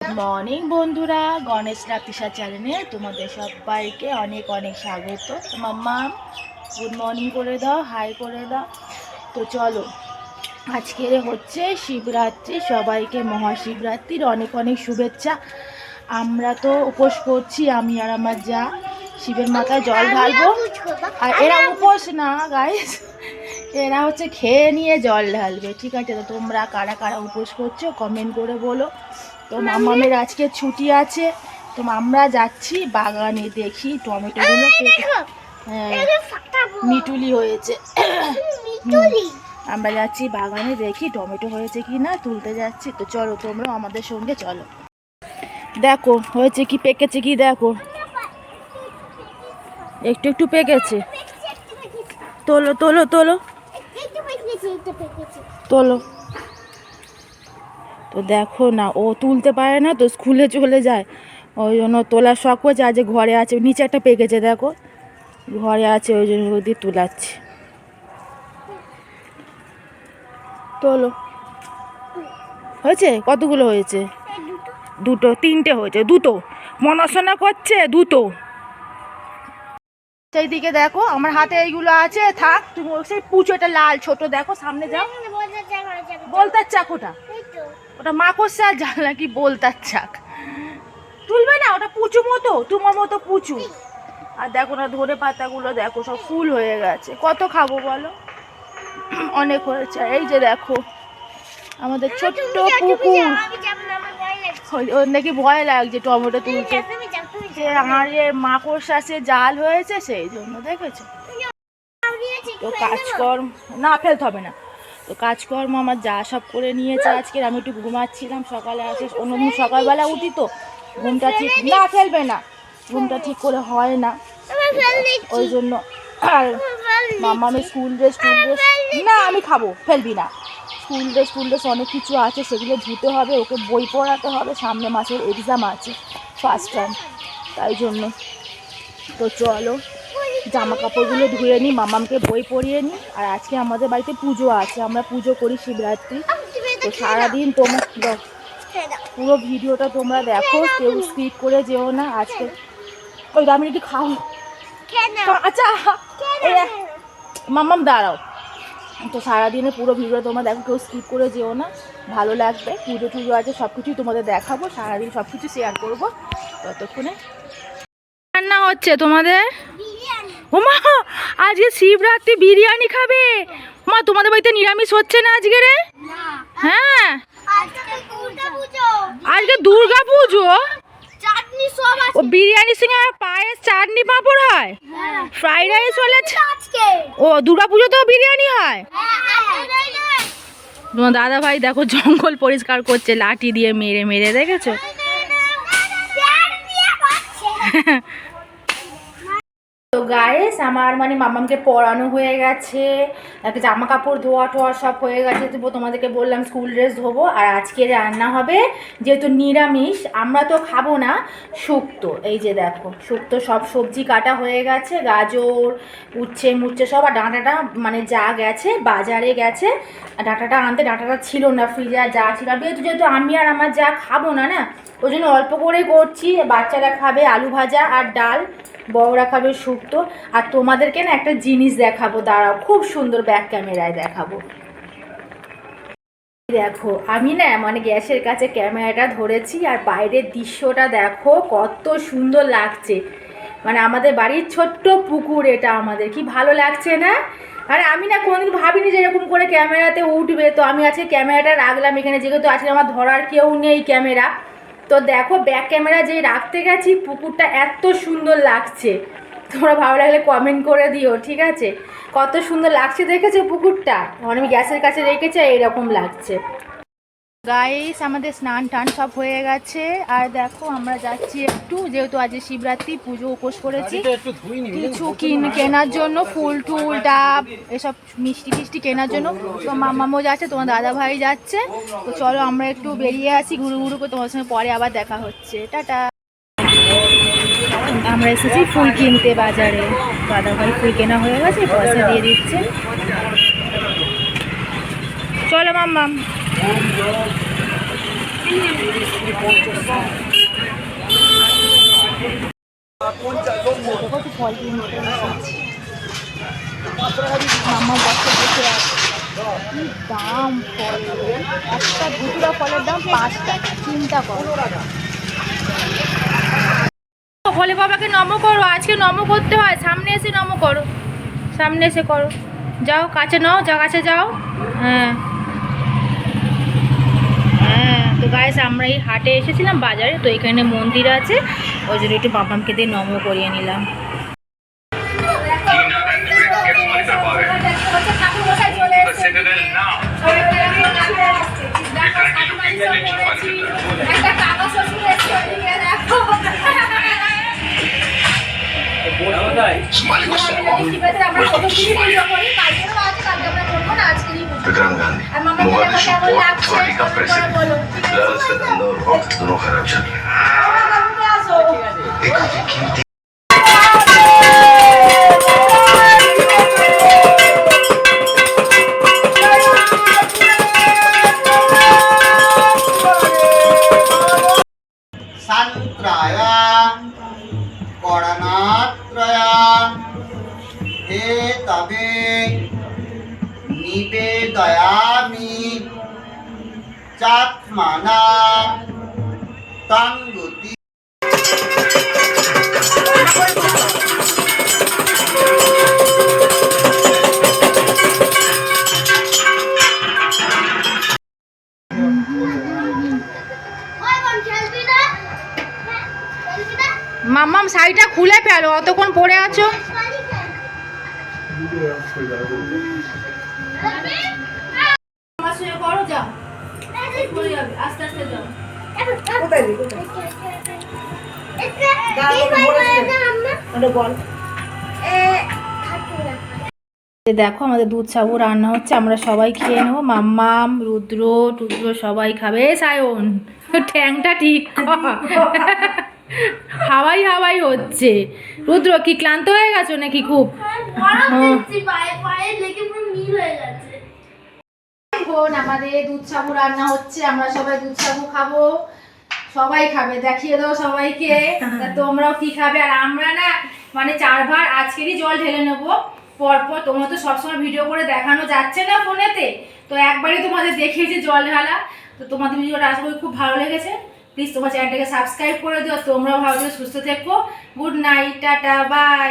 Good morning বন্ধুরা, গণেশ রাতিশা চ্যানেলে তোমাদের সবাইকে অনেক অনেক স্বাগত। মাম্মা গুড মর্নিং করে দাও, হাই করে দাও। তো চলো, আজকে হচ্ছে শিবরাত্রি, সবাইকে মহাশিবরাত্রির অনেক অনেক শুভেচ্ছা। আমরা তো উপোস করছি, আমি আর আমার যা শিবের মাথায় জল ঢালবো। আর এরা উপোস না গাইস, এরা হচ্ছে খেয়ে নিয়ে জল ঢালবে, ঠিক আছে? তো তোমরা কারা কারা উপোস করছো কমেন্ট করে বলো। তো মামামের আজকে ছুটি আছে, তো আমরা যাচ্ছি বাগানে, দেখি টমেটোগুলো মিটুলি হয়েছে। আমরা যাচ্ছি বাগানে, দেখি টমেটো হয়েছে কি না, তুলতে যাচ্ছি। তো চলো তোমরাও আমাদের সঙ্গে চলো। দেখো হয়েছে কি, পেকেছে কি, দেখো একটু একটু পেকেছে। তোলো তোলো তোলো তোলো। তো দেখো না, ও তুলতে পারে না, তো স্কুলে চলে যায়, ওই জন্য তোলার শখ হয়েছে। আজ ঘরে আছে, নিচে একটা পেকেছে, দেখো ঘরে আছে, ওই জন্য ওদি তুলাচ্ছে। তোলো। হয়েছে কতগুলো হয়েছে? দুটো, তিনটে হয়েছে, দুটো মনসনা করছে, দুটো। সেই দিকে দেখো আমার হাতে এইগুলো আছে, থাক তুমি। সেই পুচোটা লাল ছোট, দেখো সামনে যাও। বলতার চাক ওটা, ওটা মাকড়সা জাল নাকি বলতার চাক, তুলবে না ওটা পুচু মতো, তোমার মতো পুচু। আর দেখো না ধরে পাতাগুলো দেখো সব ফুল হয়ে গেছে, কত খাবো বলো, অনেক হয়েছে। এই যে দেখো আমাদের ছোট্ট পুকুর, ওর নাকি ভয় লাগছে টমেটো তুলতে, যে আমার মাকড়সা সে জাল হয়েছে সেই জন্য, দেখেছো? তো কাজকর্ম না ফেলতে হবে না, তো কাজকর্ম আমার যা সব করে নিয়েছে আজকে। আমি একটু ঘুমাচ্ছিলাম, সকালে আসে অন্যদিন সকালবেলা উঠি, তো ঘুমটা ঠিক না, ফেলবে না, ঘুমটা ঠিক করে হয় না, ওই জন্য। আর মামামের স্কুল ড্রেস না, আমি খাবো, ফেলবি না। স্কুল ড্রেস অনেক কিছু আছে, সেগুলো ধুতে হবে, ওকে বই পড়াতে হবে, সামনে মাসের এক্সাম আছে, ফার্স্ট টাইম, তাই জন্য। তো চলো জামা কাপড়গুলো ধুয়ে নিই, মামামকে বই পড়িয়ে নিই। আর আজকে আমাদের বাড়িতে পুজো আছে, আমরা পুজো করি শিবরাত্রি। তো সারাদিন তোমার পুরো ভিডিওটা তোমরা দেখো, কেউ স্কিপ করে যেও না। আজকে ওই আমি একটু খাও, আচ্ছা মামাম দাঁড়াও। তো সারাদিনে পুরো ভিডিও তোমরা দেখো, কেউ স্কিপ করে যেও না, ভালো লাগবে। পুজো টুজো আছে, সব কিছুই তোমাদের দেখাবো, সারাদিন সব কিছু শেয়ার করবো। ততক্ষণে রান্না হচ্ছে তোমাদের। ওমা আজকে শিবরাত্রি, বিরিয়ানি খাবে? মা তোমাদের বাড়িতে নিরামিষ হচ্ছে না আজকে রে? হ্যাঁ আজকে দুর্গা পুজো, ও বিরিয়ানির সঙ্গে পায়েস, চাটনি, পাঁপড় হয়, ফ্রাইড রাইস হলে। ও দুর্গা পুজো তো বিরিয়ানি হয়। তোমার দাদা ভাই দেখো জঙ্গল পরিষ্কার করছে লাঠি দিয়ে মেরে মেরে, দেখেছো? তো গাইস আমার মামামকে পড়ানো হয়ে গেছে, জামা কাপড় ধোয়া টোয়া সব হয়ে গেছে। তো তোমাদেরকে বললাম স্কুল ড্রেস ধোবো। আর আজকে রান্না হবে যেহেতু নিরামিষ, আমরা তো খাবো না, শুক্তো। এই যে দেখো শুক্তো, সব সবজি কাটা হয়ে গেছে, গাজর, উচ্ছে মুচ্ছে সব। আর ডাঁটাটা যা গেছে বাজারে গেছে ডাঁটাটা আনতে, ডাঁটাটা ছিল না ফ্রিজে, যা ছিল। যেহেতু আমি আর আমার যা খাবো না না, ওই জন্য অল্প করে করছি। বাচ্চারা খাবে আলু ভাজা আর ডাল, বড়রা খাবে শুক্তো। আর তোমাদেরকে না একটা জিনিস দেখাবো, দাঁড়াও, খুব সুন্দর ব্যাক ক্যামেরায় দেখাবো। দেখো আমি না গ্যাসের কাছে ক্যামেরাটা ধরেছি, আর বাইরের দৃশ্যটা দেখো কত সুন্দর লাগছে। আমাদের বাড়ির ছোট্ট পুকুর, এটা আমাদের কি ভালো লাগছে না? আর আমি না কোনোদিন ভাবিনি যে এরকম করে ক্যামেরাতে উঠবে। তো আমি আজকে ক্যামেরাটা রাখলাম এখানে, যেহেতু আজকে আমার ধরার কেউ নেই ক্যামেরা। তো দেখো ব্যাক ক্যামেরা যেই রাখতে গেছি, পুকুরটা এত সুন্দর লাগছে। তোমরা ভালো লাগলে কমেন্ট করে দিও, ঠিক আছে? কত সুন্দর লাগছে, দেখেছো পুকুরটা? আমি গ্যাসের কাছে রেখেছি, এইরকম লাগছে। গাইস আমাদের স্নান টান সব হয়ে গেছে। আর দেখো আমরা যাচ্ছি একটু, যেহেতু আজ শিবরাত্রি, পুজো উপোস করেছি, কিছু কেনার জন্য, ফুল টুল ডাব এসব মিষ্টি টিষ্টি কেনার জন্য। তো মামামও যাচ্ছে, তোমার দাদা ভাই যাচ্ছে। তো চলো আমরা একটু বেরিয়ে আসি, ঘুরু ঘুরু করে, তোমার সঙ্গে পরে আবার দেখা হচ্ছে। টাটা। আমরা এসেছি ফুল কিনতে বাজারে, দাদা ভাই ফুল কেনা হয়ে গেছে, পয়সা দিয়ে দিচ্ছে। চলো মাম্মাম। মামা বছর বসে আছে, কি দাম ফলের, একটা দুটো ফলের দাম 5 টাকা, চিন্তা করো। ভোলে বাবাকে নমো করো, আজকে নমো করতে হয়, সামনে এসে নমো করো, সামনে এসে করো, যাও কাছে নাও, যা কাছে যাও। হ্যাঁ হ্যাঁ, তো গাইস আমরা এই হাটে এসেছিলাম বাজারে, তো এখানে মন্দির আছে, ওই জন্য একটু বাবামকে দিয়ে নমো করিয়ে নিলাম। Vikram Gandhi Mogadishu port authority का प्रेसिडेंट लर्स का धंधा और वक्त दोनों खराब चल रहे हैं। एक काफी कीमती संत्राया करणात्रया हे तबे निवेदयामि चात्मना तंगुति। মাম্মাম শাড়িটা খুলে ফেলো, অতক্ষণ পরে আছো। করো যাও, আস্তে আস্তে যাও। দেখো আমাদের দুধ সাবু রান্না হচ্ছে, আমরা সবাই খেয়ে নেবো, মাম্মাম রুদ্র টুদ্র সবাই খাবে। সায়ন ঠ্যাংটা ঠিক হাওয়াই হাওয়াই হচ্ছে। রুদ্র কি ক্লান্ত হয়ে গেছো নাকি খুব? এখন আমাদের দুধ সাবু রান্না হচ্ছে, আমরা সবাই দুধ সাবু খাবো, সবাই খাবে, দেখিয়ে দাও সবাইকে তোমরাও কি খাবে। আর আমরা না মানে 4 বার আজকেরই জল ঢেলে নেবো পরপর, তোমরা তো সবসময় ভিডিও করে দেখানো যাচ্ছে না ফোনেতে, তো একবারই তোমাদের দেখিয়েছি জল ঢালা। তো তোমাদের ভিডিওটা আশা করি খুব ভালো লেগেছে, প্লিজ তোমার চ্যানেলটাকে সাবস্ক্রাইব করে দিও, তোমরাও ভালো থেকে সুস্থ থেকো। Good night, tata, by.